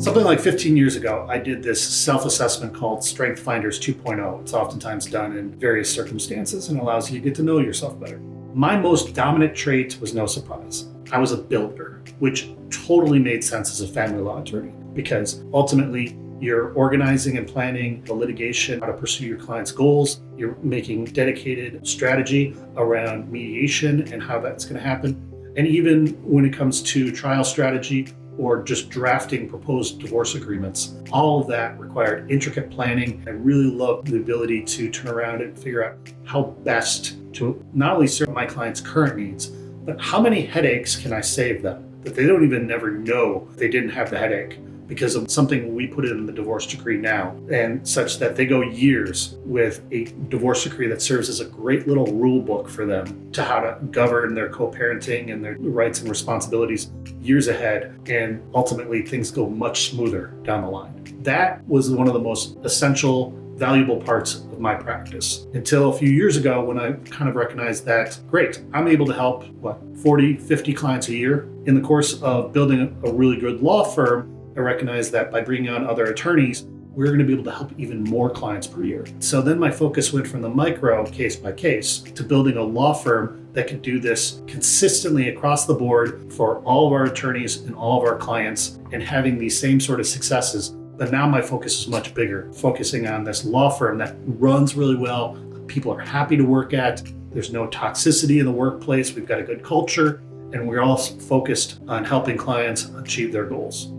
Something like 15 years ago, I did this self-assessment called Strength Finders 2.0. It's oftentimes done in various circumstances and allows you to get to know yourself better. My most dominant trait was no surprise. I was a builder, which totally made sense as a family law attorney because ultimately you're organizing and planning the litigation, how to pursue your client's goals. You're making dedicated strategy around mediation and how that's going to happen. And even when it comes to trial strategy or just drafting proposed divorce agreements, all of that required intricate planning. I really love the ability to turn around and figure out how best to not only serve my clients' current needs, but how many headaches can I save them that they don't even never know they didn't have the headache because of something we put in the divorce decree now, and such that they go years with a divorce decree that serves as a great little rule book for them to how to govern their co-parenting and their rights and responsibilities years ahead, and ultimately things go much smoother down the line. That was one of the most essential, valuable parts of my practice until a few years ago when I kind of recognized that, great, I'm able to help 40, 50 clients a year. In the course of building a really good law firm, I recognized that by bringing on other attorneys, we're going to be able to help even more clients per year. So then my focus went from the micro case by case to building a law firm that could do this consistently across the board for all of our attorneys and all of our clients and having these same sort of successes. But now my focus is much bigger, focusing on this law firm that runs really well, people are happy to work at, there's no toxicity in the workplace, we've got a good culture, and we're all focused on helping clients achieve their goals.